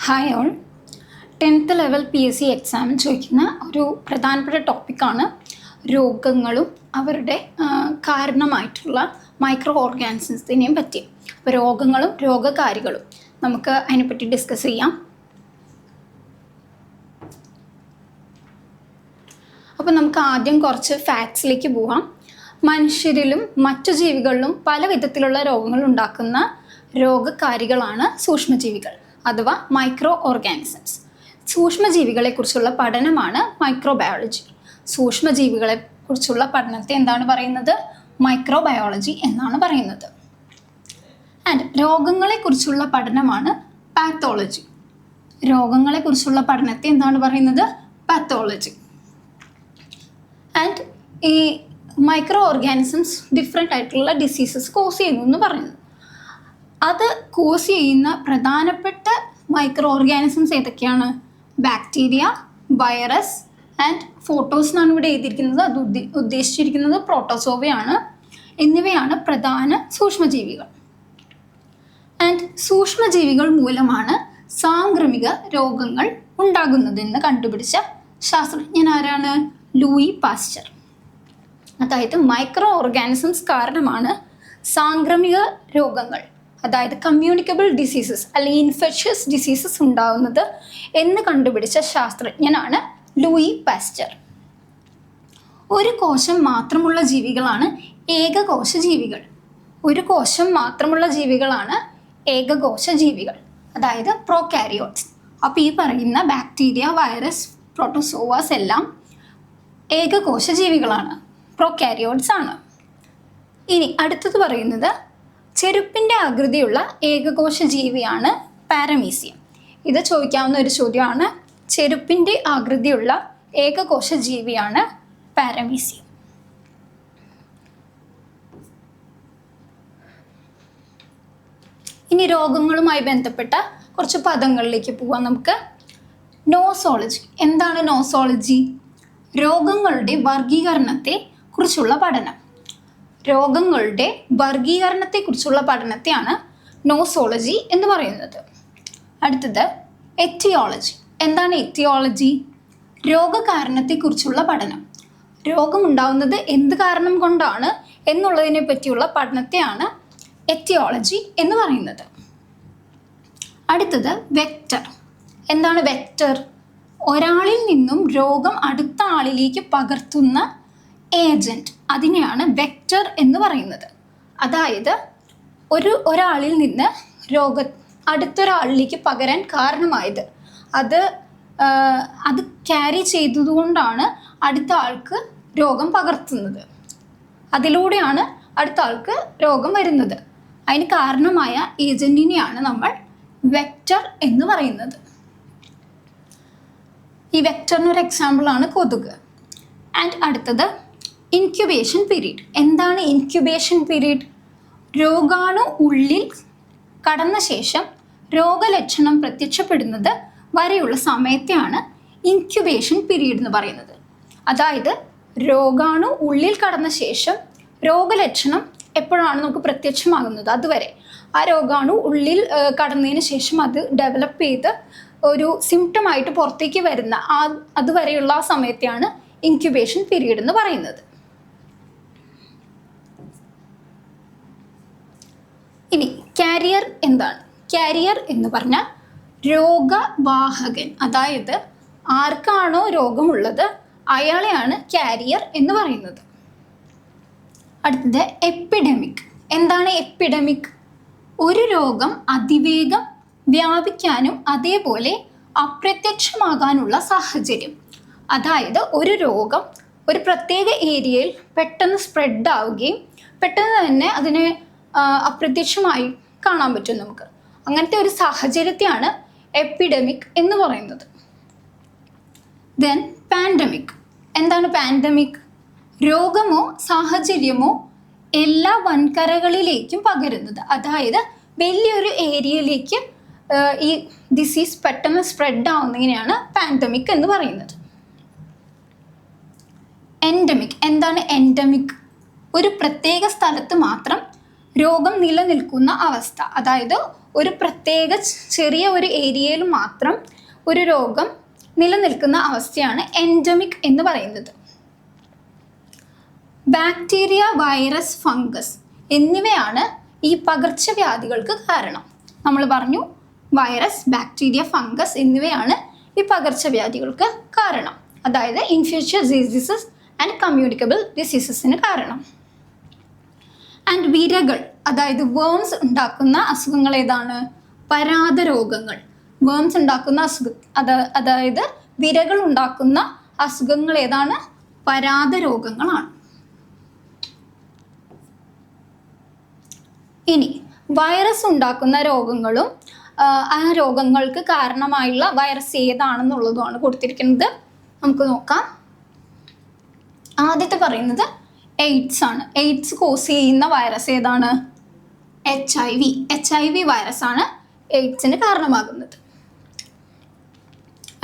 Hi all. 10th level PSC എക്സാമിന് ചോദിക്കുന്ന ഒരു പ്രധാനപ്പെട്ട ടോപ്പിക്കാണ് രോഗങ്ങളും അവരുടെ കാരണമായിട്ടുള്ള മൈക്രോ ഓർഗാനിസത്തിനെയും പറ്റി. അപ്പോൾ രോഗങ്ങളും രോഗകാരികളും നമുക്ക് അതിനെപ്പറ്റി ഡിസ്കസ് ചെയ്യാം. അപ്പോൾ നമുക്ക് ആദ്യം കുറച്ച് ഫാക്ട്സിലേക്ക് പോവാം. മനുഷ്യരിലും മറ്റു ജീവികളിലും പല വിധത്തിലുള്ള രോഗങ്ങൾ ഉണ്ടാക്കുന്ന രോഗകാരികളാണ് സൂക്ഷ്മജീവികൾ അഥവാ മൈക്രോ ഓർഗാനിസംസ്. സൂക്ഷ്മജീവികളെക്കുറിച്ചുള്ള പഠനമാണ് മൈക്രോബയോളജി. സൂക്ഷ്മജീവികളെക്കുറിച്ചുള്ള പഠനത്തെ എന്താണ് പറയുന്നത്? മൈക്രോബയോളജി എന്നാണ് പറയുന്നത്. ആൻഡ് രോഗങ്ങളെക്കുറിച്ചുള്ള പഠനമാണ് പാത്തോളജി. രോഗങ്ങളെക്കുറിച്ചുള്ള പഠനത്തെ എന്താണ് പറയുന്നത്? പാത്തോളജി. ആൻഡ് ഈ മൈക്രോ ഓർഗാനിസംസ് ഡിഫറെൻ്റ് ആയിട്ടുള്ള ഡിസീസസ് കോസ് ചെയ്യുന്നു എന്ന് പറയുന്നു. അത് കോസ് ചെയ്യുന്ന പ്രധാനപ്പെട്ട മൈക്രോ ഓർഗാനിസംസ് ഏതൊക്കെയാണ്? ബാക്ടീരിയ, വൈറസ് ആൻഡ് ഫോട്ടോസ് എന്നാണ് ഇവിടെ എഴുതിയിരിക്കുന്നത്. അത് ഉദ്ദേശിച്ചിരിക്കുന്നത് പ്രോട്ടോസോവയാണ്. എന്നിവയാണ് പ്രധാന സൂക്ഷ്മജീവികൾ. ആൻഡ് സൂക്ഷ്മജീവികൾ മൂലമാണ് സാംക്രമിക രോഗങ്ങൾ ഉണ്ടാകുന്നതെന്ന് കണ്ടുപിടിച്ച ശാസ്ത്രജ്ഞൻ ആരാണ്? Louis Pasteur. അതായത് മൈക്രോ ഓർഗാനിസംസ് കാരണമാണ് സാംക്രമിക രോഗങ്ങൾ, അതായത് കമ്മ്യൂണിക്കബിൾ ഡിസീസസ് അല്ലെങ്കിൽ ഇൻഫെക്ഷ്യസ് ഡിസീസസ് ഉണ്ടാകുന്നത് എന്ന് കണ്ടുപിടിച്ച ശാസ്ത്രജ്ഞനാണ് ലൂയി പാസ്ചർ. ഒരു കോശം മാത്രമുള്ള ജീവികളാണ് ഏകകോശ ജീവികൾ. ഒരു കോശം മാത്രമുള്ള ജീവികളാണ് ഏകകോശ ജീവികൾ, അതായത് പ്രോകാരിയോട്സ്. അപ്പോൾ ഈ പറയുന്ന ബാക്ടീരിയ, വൈറസ്, പ്രോട്ടോസോവാസ് എല്ലാം ഏകകോശ ജീവികളാണ്, പ്രോകാരിയോട്സ് ആണ്. ഇനി അടുത്തത് പറയുന്നത് ചെരുപ്പിൻ്റെ ആകൃതിയുള്ള ഏകകോശ ജീവിയാണ് പാരമീസിയം. ഇത് ചോദിക്കാവുന്ന ഒരു ചോദ്യമാണ്. ചെരുപ്പിൻ്റെ ആകൃതിയുള്ള ഏകകോശ ജീവിയാണ് പാരമീസിയം. ഇനി രോഗങ്ങളുമായി ബന്ധപ്പെട്ട കുറച്ച് പദങ്ങളിലേക്ക് പോവാം നമുക്ക്. നോസോളജി. എന്താണ് നോസോളജി? രോഗങ്ങളുടെ വർഗീകരണത്തെ കുറിച്ചുള്ള പഠനം. രോഗങ്ങളുടെ വർഗീകരണത്തെക്കുറിച്ചുള്ള പഠനത്തെയാണ് നോസോളജി എന്ന് പറയുന്നത്. അടുത്തത് എറ്റിയോളജി. എന്താണ് എറ്റിയോളജി? രോഗകാരണത്തെക്കുറിച്ചുള്ള പഠനം. രോഗമുണ്ടാവുന്നത് എന്ത് കാരണം കൊണ്ടാണ് എന്നുള്ളതിനെ പറ്റിയുള്ള പഠനത്തെയാണ് എറ്റിയോളജി എന്ന് പറയുന്നത്. അടുത്തത് വെക്റ്റർ. എന്താണ് വെക്റ്റർ? ഒരാളിൽ നിന്നും രോഗം അടുത്ത ആളിലേക്ക് പകർത്തുന്ന ഏജന്റ്, അതിനെയാണ് വെക്റ്റർ എന്ന് പറയുന്നത്. അതായത് ഒരാളിൽ നിന്ന് രോഗം അടുത്തൊരാളിലേക്ക് പകരാൻ കാരണമായത്, അത് ക്യാരി ചെയ്തതുകൊണ്ടാണ് അടുത്ത ആൾക്ക് രോഗം പകർത്തുന്നത്. അതിലൂടെയാണ് അടുത്ത ആൾക്ക് രോഗം വരുന്നത്. അതിന് കാരണമായ ഏജന്റിനെയാണ് നമ്മൾ വെക്റ്റർ എന്ന് പറയുന്നത്. ഈ വെക്റ്ററിനൊരു എക്സാമ്പിളാണ് കൊതുക്. ആൻഡ് അടുത്തത് ഇൻക്യുബേഷൻ പീരീഡ്. എന്താണ് ഇൻക്യുബേഷൻ പീരീഡ്? രോഗാണു ഉള്ളിൽ കടന്ന ശേഷം രോഗലക്ഷണം പ്രത്യക്ഷപ്പെടുന്നത് വരെയുള്ള സമയത്തെയാണ് ഇൻക്യുബേഷൻ പീരീഡ് എന്ന് പറയുന്നത്. അതായത് രോഗാണു ഉള്ളിൽ കടന്ന ശേഷം രോഗലക്ഷണം എപ്പോഴാണ് നമുക്ക് പ്രത്യക്ഷമാകുന്നത് അതുവരെ, ആ രോഗാണു ഉള്ളിൽ കടന്നതിന് ശേഷം അത് ഡെവലപ്പ് ചെയ്ത് ഒരു സിംറ്റമായിട്ട് പുറത്തേക്ക് വരുന്ന അതുവരെയുള്ള ആ സമയത്തെയാണ് ഇൻക്യുബേഷൻ പീരീഡ് എന്ന് പറയുന്നത്. ഇനി കാരിയർ എന്താണ്? കാരിയർ എന്ന് പറഞ്ഞാൽ രോഗവാഹകൻ. അതായത് ആർക്കാണോ രോഗമുള്ളത് അയാളെയാണ് കാരിയർ എന്ന് പറയുന്നത്. അടുത്തത് എപ്പിഡമിക്. എന്താണ് എപ്പിഡമിക്? ഒരു രോഗം അതിവേഗം വ്യാപിക്കാനും അതേപോലെ അപ്രത്യക്ഷമാകാനുള്ള സാഹചര്യം. അതായത് ഒരു രോഗം ഒരു പ്രത്യേക ഏരിയയിൽ പെട്ടെന്ന് സ്പ്രെഡ് ആവുകയും പെട്ടെന്ന് തന്നെ അതിനെ അപ്രത്യക്ഷമായി കാണാൻ പറ്റും നമുക്ക്. അങ്ങനത്തെ ഒരു സാഹചര്യത്തെയാണ് എപ്പിഡമിക് എന്ന് പറയുന്നത്. Then pandemic. എന്താണ് പാൻഡമിക്? രോഗമോ സാഹചര്യമോ എല്ലാ വൻകരകളിലേക്കും പകരുന്നത്. അതായത് വലിയൊരു ഏരിയയിലേക്ക് ഈ ഡിസീസ് പെട്ടെന്ന് സ്പ്രെഡ് ആവുന്നതിനെയാണ് പാൻഡമിക് എന്ന് പറയുന്നത്. എൻഡമിക്. എന്താണ് എൻഡമിക്? ഒരു പ്രത്യേക സ്ഥലത്ത് മാത്രം രോഗം നിലനിൽക്കുന്ന അവസ്ഥ, അതായത് ഒരു പ്രത്യേക ചെറിയ ഒരു ഏരിയയിൽ മാത്രം ഒരു രോഗം നിലനിൽക്കുന്ന അവസ്ഥയാണ് എൻഡമിക് എന്ന് പറയുന്നത്. ബാക്ടീരിയ, വൈറസ്, ഫംഗസ് എന്നിവയാണ് ഈ പകർച്ചവ്യാധികൾക്ക് കാരണം. നമ്മൾ പറഞ്ഞു വൈറസ്, ബാക്ടീരിയ, ഫംഗസ് എന്നിവയാണ് ഈ പകർച്ചവ്യാധികൾക്ക് കാരണം, അതായത് ഇൻഫെക്ഷ്യസ് ഡിസീസസ് ആൻഡ് കമ്മ്യൂണിക്കബിൾ ഡിസീസസിന് കാരണം. ആൻഡ് വിരകൾ, അതായത് വേംസ് ഉണ്ടാക്കുന്ന അസുഖങ്ങൾ ഏതാണ്? പരാത രോഗങ്ങൾ. വേംസ് ഉണ്ടാക്കുന്ന അതായത് വിരകൾ ഉണ്ടാക്കുന്ന അസുഖങ്ങൾ ഏതാണ്? പരാത രോഗങ്ങളാണ്. ഇനി വൈറസ് ഉണ്ടാക്കുന്ന രോഗങ്ങളും ആ രോഗങ്ങൾക്ക് കാരണമായുള്ള വൈറസ് ഏതാണെന്നുള്ളതുമാണ് കൊടുത്തിരിക്കുന്നത്. നമുക്ക് നോക്കാം. ആദ്യത്തെ പറയുന്നത് എയ്ഡ്സ് ആണ്. എയ്ഡ്സ് കോസ് ചെയ്യുന്ന വൈറസ് ഏതാണ്? HIV വൈറസ് ആണ് എയ്ഡ്സിന് കാരണമാകുന്നത്.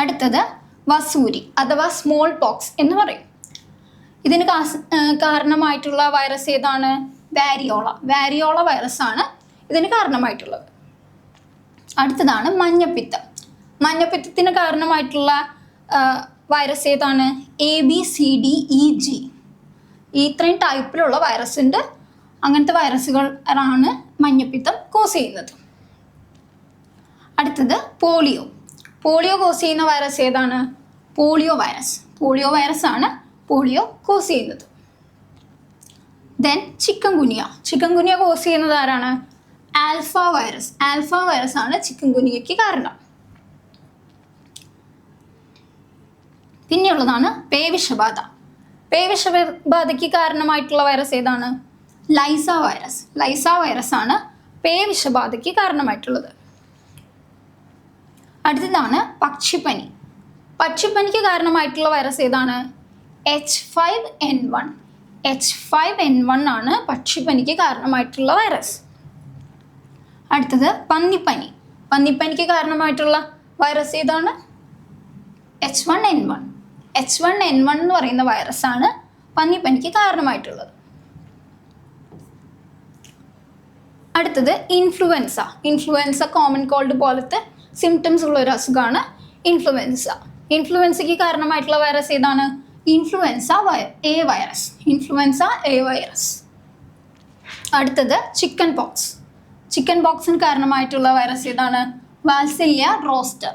അടുത്തത് വസൂരി അഥവാ സ്മോൾ പോക്സ് എന്ന് പറയും. ഇതിന് കാരണമായിട്ടുള്ള വൈറസ് ഏതാണ്? വാരിയോള വൈറസ് ആണ് ഇതിന് കാരണമായിട്ടുള്ളത്. അടുത്തതാണ് മഞ്ഞപ്പിത്തം. മഞ്ഞപ്പിത്തത്തിന് കാരണമായിട്ടുള്ള വൈറസ് ഏതാണ്? ABCDEG. ഇത്രയും ടൈപ്പിലുള്ള വൈറസ് ഉണ്ട്. അങ്ങനത്തെ വൈറസുകളാണ് മഞ്ഞപ്പിത്തം കോസ് ചെയ്യുന്നത്. അടുത്തത് പോളിയോ. പോളിയോ കോസ് ചെയ്യുന്ന വൈറസ് ഏതാണ്? പോളിയോ വൈറസ് ആണ് പോളിയോ കോസ് ചെയ്യുന്നത്. ദെൻ ചിക്കൻ ഗുനിയ കോസ് ചെയ്യുന്നത് ആരാണ്? ആൽഫ വൈറസ് ആണ് ചിക്കൻ ഗുനിയയ്ക്ക് കാരണം. പിന്നെയുള്ളതാണ് പേവിഷബാധയ്ക്ക് കാരണമായിട്ടുള്ള വൈറസ് ഏതാണ്? ലൈസ വൈറസ് ആണ് പേവിഷബാധയ്ക്ക് കാരണമായിട്ടുള്ളത്. അടുത്തതാണ് പക്ഷിപ്പനിക്ക് കാരണമായിട്ടുള്ള വൈറസ് ഏതാണ്? H5N1 ആണ് പക്ഷിപ്പനിക്ക് കാരണമായിട്ടുള്ള വൈറസ്. അടുത്തത് പന്നിപ്പനിക്ക് കാരണമായിട്ടുള്ള വൈറസ് ഏതാണ്? H1N1 എന്ന് പറയുന്ന വൈറസ് ആണ് പന്നിപ്പനിക്ക് കാരണമായിട്ടുള്ളത്. അടുത്തത് ഇൻഫ്ലുവൻസ കോമൺ കോൾഡ് പോലത്തെ സിംറ്റംസ് ഉള്ള ഒരു അസുഖമാണ് ഇൻഫ്ലുവൻസയ്ക്ക് കാരണമായിട്ടുള്ള വൈറസ് ഏതാണ്? Influenza A virus. അടുത്തത് ചിക്കൻ പോക്സിന് കാരണമായിട്ടുള്ള വൈറസ് ഏതാണ്? Varicella zoster.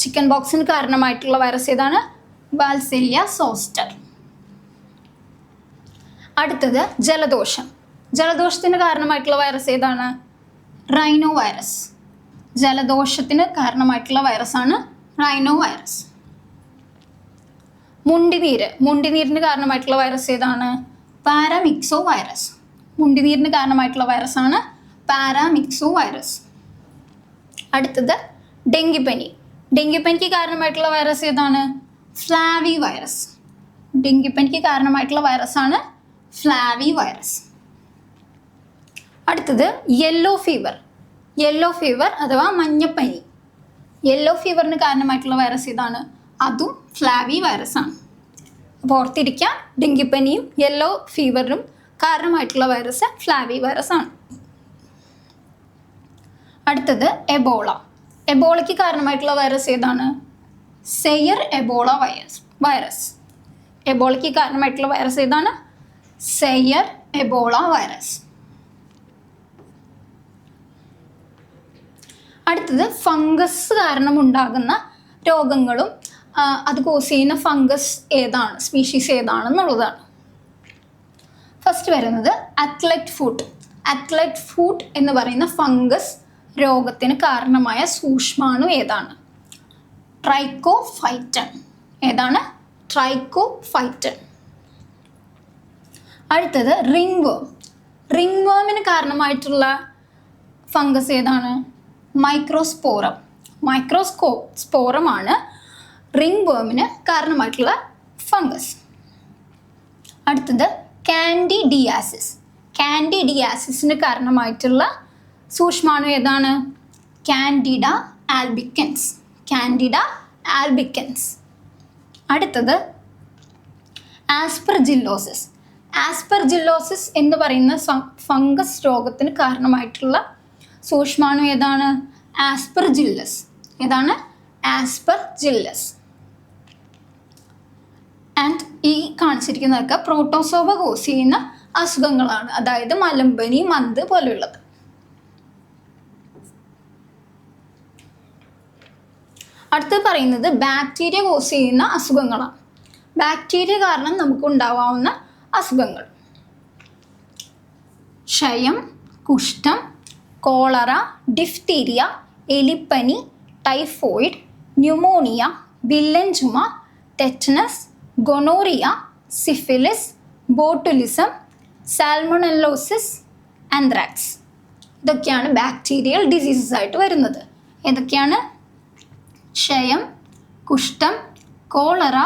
ചിക്കൻ പോക്സിന് കാരണമായിട്ടുള്ള വൈറസ് ഏതാണ്? Varicella zoster. അടുത്തത് ജലദോഷത്തിന് കാരണമായിട്ടുള്ള വൈറസ് ഏതാണ്? Rhino virus. ജലദോഷത്തിന് കാരണമായിട്ടുള്ള വൈറസാണ് റൈനോ വൈറസ്. മുണ്ടിനീരിന് കാരണമായിട്ടുള്ള വൈറസ് ഏതാണ്? Paramyxo virus. മുണ്ടിനീരിന് കാരണമായിട്ടുള്ള വൈറസാണ് പാരാമിക്സോ വൈറസ്. അടുത്തത് ഡെങ്കിപ്പനിക്ക് കാരണമായിട്ടുള്ള വൈറസ് ഏതാണ്? Flavi virus. ഡെങ്കിപ്പനിക്ക് കാരണമായിട്ടുള്ള വൈറസാണ് ഫ്ലാവി വൈറസ്. അടുത്തത് യെല്ലോ ഫീവർ അഥവാ മഞ്ഞപ്പനി. യെല്ലോ ഫീവറിന് കാരണമായിട്ടുള്ള വൈറസ് ഏതാണ്? അതും ഫ്ലാവി വൈറസാണ്. അപ്പോൾ ഓർത്തിരിക്കാം, ഡെങ്കിപ്പനിയും യെല്ലോ ഫീവറിനും കാരണമായിട്ടുള്ള വൈറസ് ഫ്ലാവി വൈറസാണ്. അടുത്തത് എബോളയ്ക്ക് കാരണമായിട്ടുള്ള വൈറസ് ഏതാണ്? Zaire Ebola virus. എബോളയ്ക്ക് കാരണമായിട്ടുള്ള വൈറസ് ഏതാണ്? Zaire Ebola virus. അടുത്തത് ഫംഗസ് കാരണം ഉണ്ടാകുന്ന രോഗങ്ങളും അത് കോസ് ചെയ്യുന്ന ഫംഗസ് ഏതാണ്, സ്പീഷീസ് ഏതാണെന്നുള്ളതാണ്. ഫസ്റ്റ് വരുന്നത് അത്ലറ്റ് ഫുഡ് എന്ന് പറയുന്ന ഫംഗസ് രോഗത്തിന് കാരണമായ സൂക്ഷ്മാണു ഏതാണ്? ട്രൈക്കോഫൈറ്റൻ. ഏതാണ്? ട്രൈക്കോഫൈറ്റൻ. അടുത്തത് റിംഗ് വേമിന് കാരണമായിട്ടുള്ള ഫംഗസ് ഏതാണ്? മൈക്രോസ്പോറമാണ് റിംഗ് വേമിന് കാരണമായിട്ടുള്ള ഫംഗസ്. അടുത്തത് കാൻഡിഡിയാസിന് കാരണമായിട്ടുള്ള സൂക്ഷ്മാണു ഏതാണ്? Candida albicans. അടുത്തത് ആസ്പെർജില്ലോസിസ് എന്ന് പറയുന്ന ഫംഗസ് രോഗത്തിന് കാരണമായിട്ടുള്ള സൂക്ഷ്മാണു ഏതാണ്? ആസ്പെർജില്ലസ്. ഏതാണ്? ആസ്പെർജില്ലസ്. ആൻഡ് ഈ കാണിച്ചിരിക്കുന്നതൊക്കെ പ്രോട്ടോസോവ കോസ് ചെയ്യുന്ന അസുഖങ്ങളാണ്, അതായത് മലമ്പനി, മന്ത് പോലെയുള്ളത്. അടുത്ത് പറയുന്നത് ബാക്ടീരിയ കോസ് ചെയ്യുന്ന അസുഖങ്ങളാണ്. ബാക്ടീരിയ കാരണം നമുക്ക് ഉണ്ടാവാവുന്ന അസുഖങ്ങൾ: ക്ഷയം, കുഷ്ഠം, കോളറ, ഡിഫ്തീരിയ, എലിപ്പനി, ടൈഫോയിഡ്, ന്യൂമോണിയ, വില്ലൻ ചുമ, tetanus, gonorrhoea, syphilis, botulism, salmonellosis, anthrax. ഇതൊക്കെയാണ് ബാക്ടീരിയൽ ഡിസീസസ് ആയിട്ട് വരുന്നത്. ഏതൊക്കെയാണ്? ക്ഷയം, കുഷ്ഠം, കോളറ,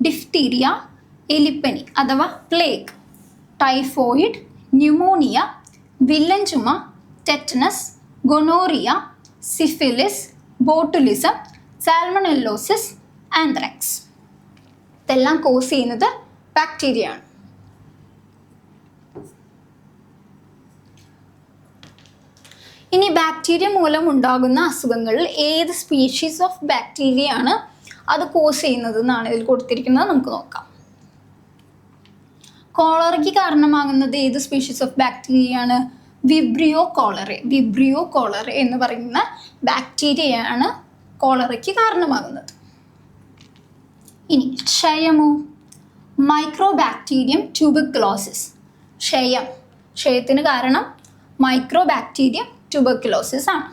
ഡിഫ്തീരിയ, എലിപ്പനി അഥവാ പ്ലേഗ്, ടൈഫോയിഡ്, ന്യൂമോണിയ, വില്ലൻ ചുമ, tetanus, gonorrhoea, syphilis, botulism, salmonellosis, anthrax. ഇതെല്ലാം കോസ് ചെയ്യുന്നത് ബാക്ടീരിയ ആണ്. ഇനി ബാക്ടീരിയ മൂലം ഉണ്ടാകുന്ന അസുഖങ്ങളിൽ ഏത് സ്പീഷീസ് ഓഫ് ബാക്ടീരിയ ആണ് അത് കോസ് ചെയ്യുന്നത് എന്നാണ് ഇതിൽ കൊടുത്തിരിക്കുന്നത്. നമുക്ക് നോക്കാം. കോളറയ്ക്ക് കാരണമാകുന്നത് ഏത് സ്പീഷീസ് ഓഫ് ബാക്ടീരിയ ആണ്? Vibrio cholerae. വിബ്രിയോ കോളറെ എന്ന് പറയുന്ന ബാക്ടീരിയയാണ് കോളറയ്ക്ക് കാരണമാകുന്നത്. ഇനി ക്ഷയമോ? Mycobacterium tuberculosis. ക്ഷയത്തിന് കാരണം മൈക്രോബാക്ടീരിയം ട്യൂബർക്കുലോസിസ് ആണ്.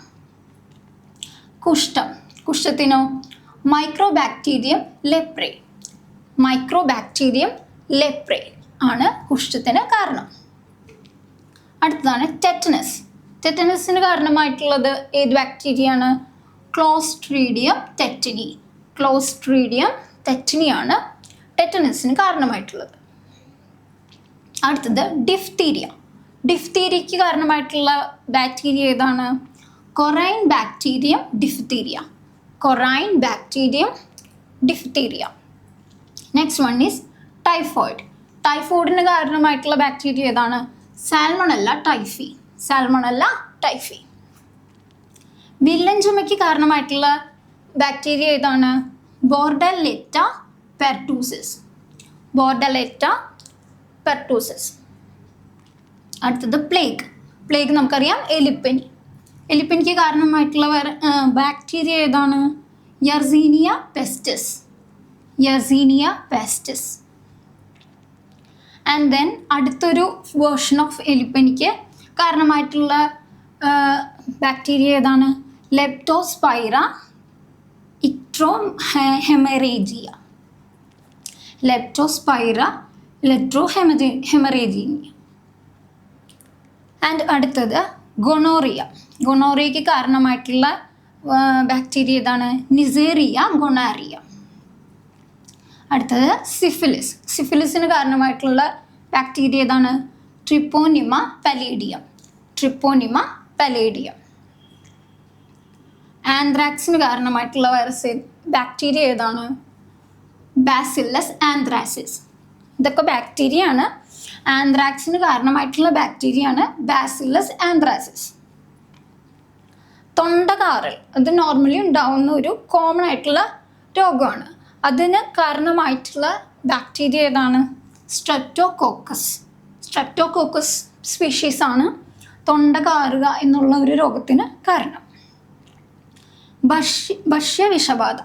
കുഷ്ഠത്തിനോ? Mycobacterium leprae. മൈക്രോബാക്ടീരിയം ലെപ്രേ ആണ് കുഷ്ഠത്തിന് കാരണം. അടുത്തതാണ് ടെറ്റനസ്. ടെറ്റനസിന് കാരണമായിട്ടുള്ളത് ഏത് ബാക്ടീരിയ ആണ്? Clostridium tetani. ക്ലോസ്ട്രീഡിയം ടെറ്റനിയാണ് ടെറ്റനസിന് കാരണമായിട്ടുള്ളത്. അടുത്തത് ഡിഫ്തീരിയ. ഡിഫ്തീരിയയ്ക്ക് കാരണമായിട്ടുള്ള ബാക്ടീരിയ ഏതാണ്? Corynebacterium diphtheriae. Corynebacterium diphtheriae. Next one is typhoid. ടൈഫോയിഡിന് കാരണമായിട്ടുള്ള ബാക്ടീരിയ ഏതാണ്? Salmonella typhi. Salmonella typhi. വില്ലൻ ചുമയ്ക്ക് കാരണമായിട്ടുള്ള ബാക്ടീരിയ ഏതാണ്? Bordetella pertussis. Bordetella pertussis. അടുത്തത് പ്ലേഗ് നമുക്കറിയാം, എലിപ്പനി. എലിപ്പനിക്ക് കാരണമായിട്ടുള്ള ബാക്ടീരിയ ഏതാണ്? Yersinia pestis. Yersinia pestis. And then അടുത്തൊരു വേർഷൻ ഓഫ് എലിപ്പനിക്ക് കാരണമായിട്ടുള്ള ബാക്ടീരിയ ഏതാണ്? Leptospira icterohaemorrhagiae. Leptospira icterohaemorrhagiae. And അടുത്തത് ഗൊണോറിയ. ഗൊണോറിയയ്ക്ക് കാരണമായിട്ടുള്ള ബാക്ടീരിയ ഏതാണ്? Neisseria gonorrhoeae. അടുത്തത് സിഫിലിസ്. സിഫിലിസിന് കാരണമായിട്ടുള്ള ബാക്ടീരിയ ഏതാണ്? Treponema pallidum. Treponema pallidum. ആന്ത്രാക്സിന് കാരണമായിട്ടുള്ള വൈറസ് ബാക്ടീരിയ ഏതാണ്? Bacillus anthracis. ഇതൊക്കെ ബാക്ടീരിയ ആണ്. ആന്ത്രാക്സിന് കാരണമായിട്ടുള്ള ബാക്ടീരിയ ആണ് ബാസില്ലസ് ആന്ത്രാസിസ്. തൊണ്ടകാറൽ അത് നോർമലി ഉണ്ടാവുന്ന ഒരു കോമൺ ആയിട്ടുള്ള രോഗമാണ്. അതിന് കാരണമായിട്ടുള്ള ബാക്ടീരിയ ഏതാണ്? സ്ട്രെപ്റ്റോകോക്കസ്. സ്ട്രെപ്റ്റോകോക്കസ് സ്പീഷീസ് ആണ് തൊണ്ടകാറുക എന്നുള്ള ഒരു രോഗത്തിന് കാരണം. ഭക്ഷ്യവിഷബാധ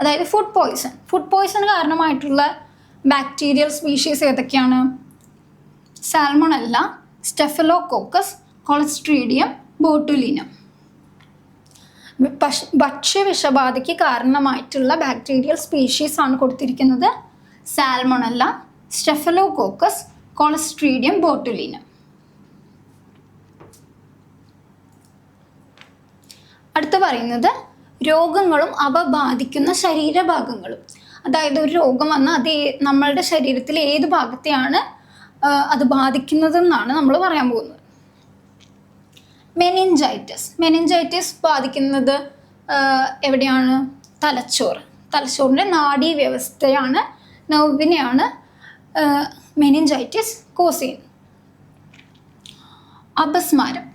അതായത് ഫുഡ് പോയ്സൺ. ഫുഡ് പോയ്സണ് കാരണമായിട്ടുള്ള ബാക്ടീരിയൽ സ്പീഷീസ് ഏതൊക്കെയാണ്? Salmonella, Staphylococcus, Clostridium, botulinum. ഭക്ഷ്യവിഷബാധയ്ക്ക് കാരണമായിട്ടുള്ള ബാക്ടീരിയൽ സ്പീഷീസ് ആണ് കൊടുത്തിരിക്കുന്നത്. Salmonella, Staphylococcus, Clostridium, botulinum. അടുത്ത് പറയുന്നത് രോഗങ്ങളും അവ ബാധിക്കുന്ന ശരീരഭാഗങ്ങളും. അതായത് ഒരു രോഗം വന്നാൽ അത് നമ്മളുടെ ശരീരത്തിലെ ഏത് ഭാഗത്തെയാണ് അത് ബാധിക്കുന്നതെന്നാണ് നമ്മൾ പറയാൻ പോകുന്നത്. മെനിഞ്ചൈറ്റിസ് ബാധിക്കുന്നത് എവിടെയാണ്? തലച്ചോറിൻ്റെ നാഡീവ്യവസ്ഥയാണ്, നെർവിനെയാണ് മെനിഞ്ചൈറ്റിസ് കോസ് ചെയ്യുന്നത്. അപസ്മാരം,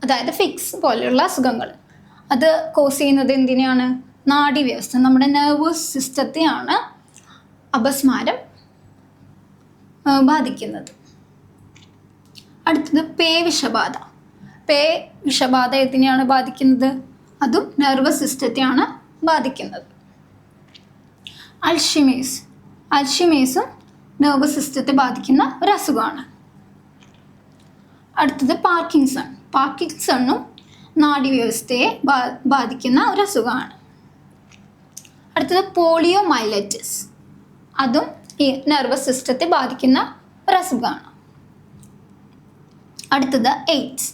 അതായത് ഫിക്സ് പോലെയുള്ള അസുഖങ്ങൾ, അത് കോസ് ചെയ്യുന്നത് എന്തിനാണ്? നാഡീവ്യവസ്ഥ, നമ്മുടെ നെർവസ് സിസ്റ്റത്തെയാണ് അപസ്മാരം ബാധിക്കുന്നത്. അടുത്തത് പേവിഷബാധ. പേവിഷബാധ എന്തിനെയാണ് ബാധിക്കുന്നത്? അതും നെർവസ് സിസ്റ്റത്തെയാണ് ബാധിക്കുന്നത്. അൾഷിമേഴ്സും നെർവസ് സിസ്റ്റത്തെ ബാധിക്കുന്ന ഒരു അസുഖമാണ്. അടുത്തത് പാർക്കിൻസണും നാഡീവ്യവസ്ഥയെ ബാധിക്കുന്ന ഒരു അസുഖമാണ്. അടുത്തത് പോളിയോമൈലൈറ്റിസ്, അതും ഈ നെർവസ് സിസ്റ്റത്തെ ബാധിക്കുന്ന ഒരു അസുഖമാണ്. അടുത്തത് എയ്ഡ്സ്,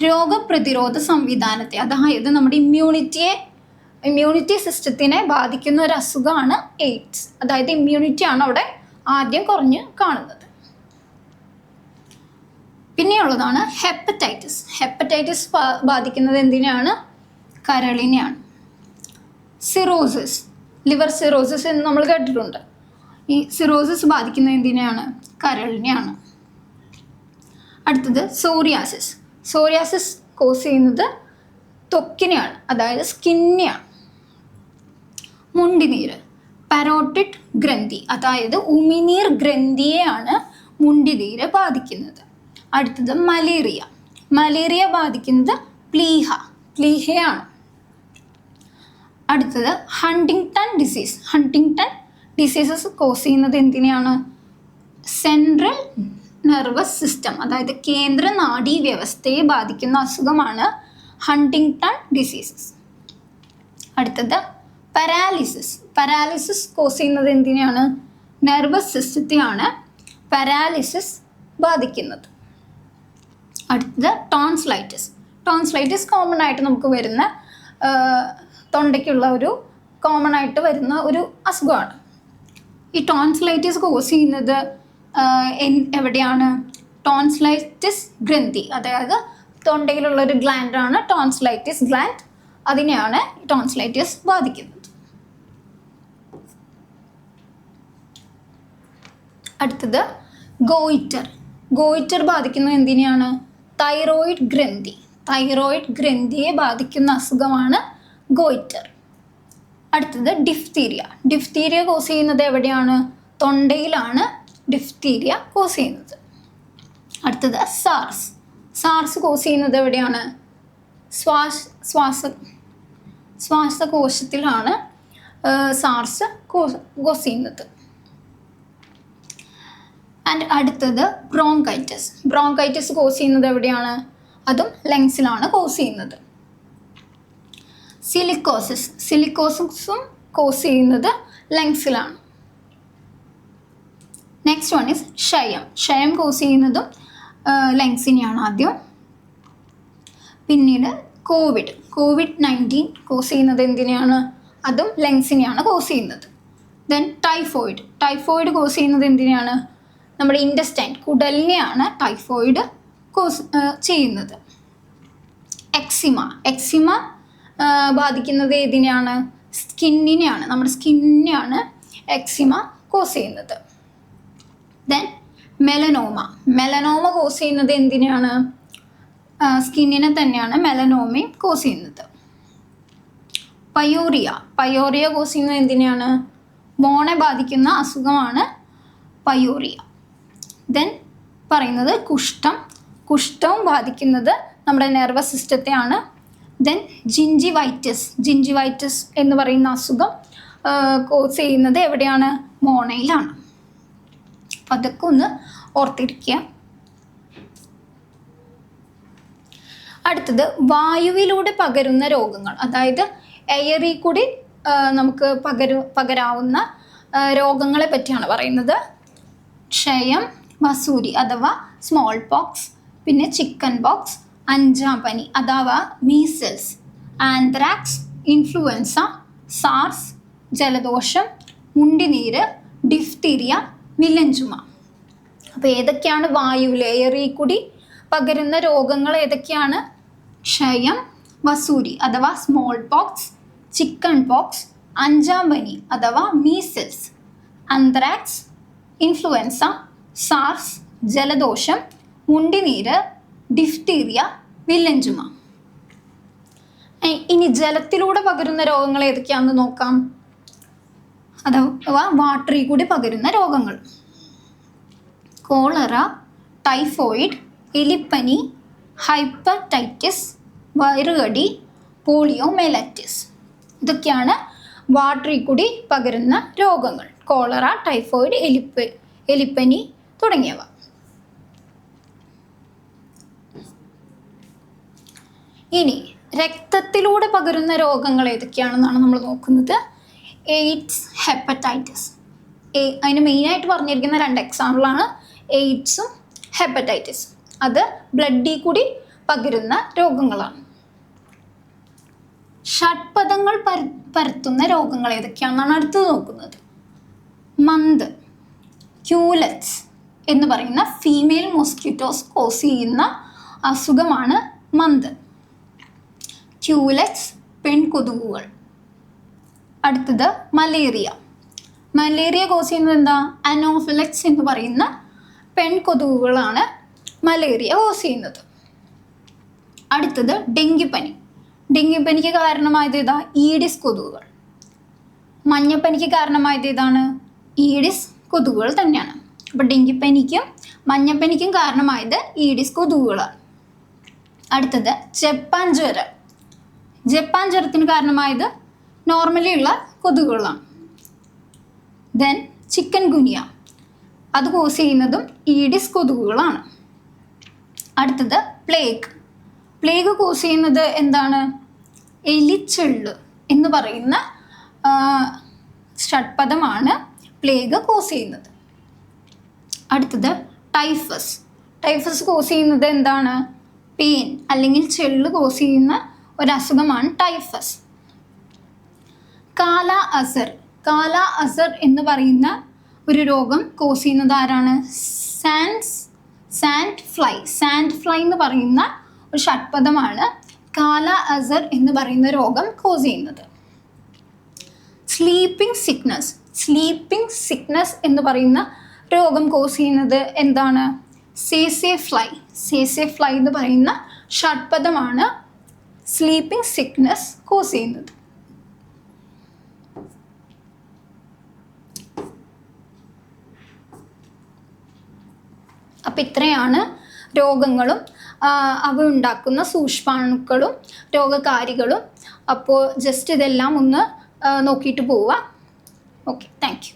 രോഗപ്രതിരോധ സംവിധാനത്തെ, അതായത് നമ്മുടെ ഇമ്മ്യൂണിറ്റി സിസ്റ്റത്തിനെ ബാധിക്കുന്ന ഒരു അസുഖമാണ് എയ്ഡ്സ്. അതായത് ഇമ്മ്യൂണിറ്റിയാണ് അവിടെ ആദ്യം കുറഞ്ഞ് കാണുന്നത്. പിന്നെയുള്ളതാണ് ഹെപ്പറ്റൈറ്റിസ് ബാധിക്കുന്നത് എന്തിനാണ്? കരളിനെയാണ്. ലിവർ സിറോസിസ് എന്ന് നമ്മൾ കേട്ടിട്ടുണ്ട്. ഈ സിറോസിസ് ബാധിക്കുന്നത് എന്തിനാണ്? കരളിനെയാണ്. അടുത്തത് സോറിയാസിസ് കോസ് ചെയ്യുന്നത് ത്വക്കിനെയാണ്, അതായത് സ്കിന്നെയാണ്. മുണ്ടിനീര്, പരോട്ടിഡ് ഗ്രന്ഥി, അതായത് ഉമിനീർ ഗ്രന്ഥിയെയാണ് മുണ്ടിനീര് ബാധിക്കുന്നത്. അടുത്തത് മലേറിയ ബാധിക്കുന്നത് പ്ലീഹയാണ്. അടുത്തത് ഹണ്ടിങ്ടൺ ഡിസീസസ് കോസ് ചെയ്യുന്നത് എന്തിനാണ്? സെൻട്രൽ നെർവസ് സിസ്റ്റം, അതായത് കേന്ദ്ര നാഡീ വ്യവസ്ഥയെ ബാധിക്കുന്ന അസുഖമാണ് ഹണ്ടിങ്ടൺ ഡിസീസസ്. അടുത്തത് പാരാലിസിസ് കോസ് ചെയ്യുന്നത് എന്തിനാണ്? നെർവസ് സിസ്റ്റത്തെയാണ് പാരാലിസിസ് ബാധിക്കുന്നത്. അടുത്തത് ടോൺസിലൈറ്റിസ് കോമൺ ആയിട്ട് നമുക്ക് വരുന്ന തൊണ്ടയ്ക്കുള്ള ഒരു കോമൺ ആയിട്ട് വരുന്ന ഒരു അസുഖമാണ്. ഈ ടോൺസിലൈറ്റിസ് കോസ് ചെയ്യുന്നത് എവിടെയാണ്? ടോൺസിലൈറ്റിസ് ഗ്രന്ഥി, അതായത് തൊണ്ടയിലുള്ള ഒരു ഗ്ലാൻഡാണ് ടോൺസിലൈറ്റിസ് ഗ്ലാൻഡ്, അതിനെയാണ് ടോൺസിലൈറ്റിസ് ബാധിക്കുന്നത്. അടുത്തത് ഗോയിറ്റർ ബാധിക്കുന്നത് എന്തിനെയാണ്? തൈറോയിഡ് ഗ്രന്ഥിയെ ബാധിക്കുന്ന അസുഖമാണ് ഗോയിറ്റർ. അടുത്തത് ഡിഫ്തീരിയ കോസ് ചെയ്യുന്നത് എവിടെയാണ്? തൊണ്ടയിലാണ് ഡിഫ്തീരിയ കോസ് ചെയ്യുന്നത്. അടുത്തത് സാർസ് കോസ് ചെയ്യുന്നത് എവിടെയാണ്? ശ്വാസകോശത്തിലാണ് സാർസ് കോസ് ചെയ്യുന്നത്. ആൻഡ് അടുത്തത് ബ്രോങ്കൈറ്റിസ് കോസ് ചെയ്യുന്നത് എവിടെയാണ്? അതും ലങ്സിലാണ് കോസ് ചെയ്യുന്നത്. സിലിക്കോസിസും കോസ് ചെയ്യുന്നത് ലങ്സിലാണ്. നെക്സ്റ്റ് വൺ ഈസ് ക്ഷയം കോസ് ചെയ്യുന്നതും ലങ്സിനെയാണ് ആദ്യം. പിന്നീട് COVID-19 കോസ് ചെയ്യുന്നത് എന്തിനെയാണ്? അതും ലങ്സിനെയാണ് കോസ് ചെയ്യുന്നത്. ദെൻ ടൈഫോയിഡ് കോസ് ചെയ്യുന്നത് എന്തിനെയാണ്? നമ്മുടെ ഇൻറ്റസ്റ്റൈൻ, കുടലിനെയാണ് ടൈഫോയിഡ് കോസ് ചെയ്യുന്നത്. എക്സിമ ബാധിക്കുന്നത് ഏതിനെയാണ്? സ്കിന്നിനെയാണ്, നമ്മുടെ സ്കിന്നിനെയാണ് എക്സിമ കോസ് ചെയ്യുന്നത്. ദെൻ മെലനോമ കോസ് ചെയ്യുന്നത് എന്തിനാണ്? സ്കിന്നിനെ തന്നെയാണ് മെലനോമയും കോസ് ചെയ്യുന്നത്. പയോറിയ കോസ് ചെയ്യുന്നത് എന്തിനാണ്? മോണെ ബാധിക്കുന്ന അസുഖമാണ് പയോറിയ. ദെൻ പറയുന്നത് കുഷ്ഠവും ബാധിക്കുന്നത് നമ്മുടെ നെർവസ് സിസ്റ്റത്തെയാണ്. ദെൻ ജിഞ്ചിവൈറ്റിസ് എന്ന് പറയുന്ന അസുഖം കോസ് ചെയ്യുന്നത് എവിടെയാണ്? മോണയിലാണ്. അപ്പം അതൊക്കെ ഒന്ന് ഓർത്തിരിക്കുക. അടുത്തത് വായുവിലൂടെ പകരുന്ന രോഗങ്ങൾ, അതായത് എയറിൽ കൂടി നമുക്ക് പകരാവുന്ന രോഗങ്ങളെ പറ്റിയാണ് പറയുന്നത്. ക്ഷയം, വസൂരി അഥവാ സ്മോൾ പോക്സ്, പിന്നെ ചിക്കൻ പോക്സ്, അഞ്ചാം പനി അഥവാ മീസൽസ്, ആന്ത്രാക്സ്, ഇൻഫ്ലുവൻസ, സാർസ്, ജലദോഷം, മുണ്ടിനീര്, ഡിഫ്തീരിയ, വില്ലൻ ചുമ. അപ്പോൾ ഏതൊക്കെയാണ് വായുവിൽ എയറിൽ കൂടി പകരുന്ന രോഗങ്ങൾ ഏതൊക്കെയാണ്? ക്ഷയം, വസൂരി അഥവാ സ്മോൾ പോക്സ്, ചിക്കൻ പോക്സ്, അഞ്ചാം പനി അഥവാ മീസൽസ്, ആന്ത്രാക്സ്, ഇൻഫ്ലുവൻസ, സാർസ്, ജലദോഷം, മുണ്ടിനീര്, ഡിഫ്തീരിയ, വില്ലൻ ചുമ. ഇനി ജലത്തിലൂടെ പകരുന്ന രോഗങ്ങൾ ഏതൊക്കെയാണെന്ന് നോക്കാം. അഥവാ വാട്ടറിൽ കൂടി പകരുന്ന രോഗങ്ങൾ: കോളറ, ടൈഫോയിഡ്, എലിപ്പനി, ഹൈപ്പറ്റൈറ്റിസ്, വയറുകടി, പോളിയോ മൈലൈറ്റിസ്. ഇതൊക്കെയാണ് വാട്ടറിൽ കൂടി പകരുന്ന രോഗങ്ങൾ. കോളറ, ടൈഫോയിഡ്, എലിപ്പനി തുടങ്ങിയവ. ഇനി രക്തത്തിലൂടെ പകരുന്ന രോഗങ്ങൾ ഏതൊക്കെയാണെന്നാണ് നമ്മൾ നോക്കുന്നത്. AIDS, hepatitis. അതിന് മെയിനായിട്ട് പറഞ്ഞിരിക്കുന്ന 2 എക്സാമ്പിളാണ് എയ്ഡ്സും ഹെപ്പറ്റൈറ്റിസും. അത് ബ്ലഡിൽ കൂടി പകരുന്ന രോഗങ്ങളാണ്. ഷഡ്പദങ്ങൾ പരത്തുന്ന രോഗങ്ങൾ ഏതൊക്കെയാണെന്നാണ് അടുത്തത് നോക്കുന്നത്. മന്ത്, ക്യൂലറ്റ്സ് എന്ന് പറയുന്ന ഫീമെയിൽ മോസ്കിറ്റോസ് കോസ് ചെയ്യുന്ന അസുഖമാണ് മന്ത്. ക്യൂലറ്റ്സ്, പെൺകൊതുകുകൾ. അടുത്തത് മലേറിയ. മലേറിയ കോസ് ചെയ്യുന്നത് എന്താ? അനോഫിലക്സ് എന്ന് പറയുന്ന പെൺകൊതുകുകളാണ് മലേറിയ കോസ് ചെയ്യുന്നത്. അടുത്തത് ഡെങ്കിപ്പനി. ഡെങ്കിപ്പനിക്ക് കാരണമായത് ഏതാ? ഈഡിസ് കൊതുകുകൾ. മഞ്ഞപ്പനിക്ക് കാരണമായത് ഏതാണ്? ഈഡിസ് കൊതുകുകൾ തന്നെയാണ്. അപ്പോൾ ഡെങ്കിപ്പനിക്കും മഞ്ഞപ്പനിക്കും കാരണമായത് ഈഡിസ് കൊതുകുകളാണ്. അടുത്തത് ജപ്പാൻ ജ്വരം. ജപ്പാൻ ജ്വരത്തിന് കാരണമായത് നോർമലി ഉള്ള കൊതുകുകളാണ്. ദെൻ ചിക്കൻ ഗുനിയ, അത് കോസ് ചെയ്യുന്നതും ഈഡിസ് കൊതുകുകളാണ്. അടുത്തത് പ്ലേഗ്. പ്ലേഗ് കോസ് ചെയ്യുന്നത് എന്താണ്? എലിച്ചെള്ള് എന്ന് പറയുന്ന ഷഡ്പദമാണ് പ്ലേഗ് കോസ് ചെയ്യുന്നത്. അടുത്തത് ടൈഫസ്. ടൈഫസ് കോസ് ചെയ്യുന്നത് എന്താണ്? പെയിൻ അല്ലെങ്കിൽ ചെള്ള് കോസ് ചെയ്യുന്ന ഒരസുഖമാണ് ടൈഫസ്. കാല അസർ. കാല അസർ എന്ന് പറയുന്ന ഒരു രോഗം കോസ് ചെയ്യുന്നത് ആരാണ്? സാൻഡ് ഫ്ലൈ എന്ന് പറയുന്ന ഒരു ഷഡ്പദമാണ് കാല അസർ എന്ന് പറയുന്ന രോഗം കോസ് ചെയ്യുന്നത്. സ്ലീപ്പിംഗ് സിക്നസ് എന്ന് പറയുന്ന രോഗം കോസ് ചെയ്യുന്നത് എന്താണ്? സേസേ ഫ്ലൈ എന്ന് പറയുന്ന ഷഡ്പദമാണ് സ്ലീപ്പിംഗ് സിക്നസ് കോസ് ചെയ്യുന്നത്. അപ്പം ഇത്രയാണ് രോഗങ്ങളും അവ ഉണ്ടാക്കുന്ന സൂക്ഷ്മാണുക്കളും രോഗകാരികളും. അപ്പോൾ ജസ്റ്റ് ഇതെല്ലാം ഒന്ന് നോക്കിയിട്ട് പോവുക. Okay, thank you.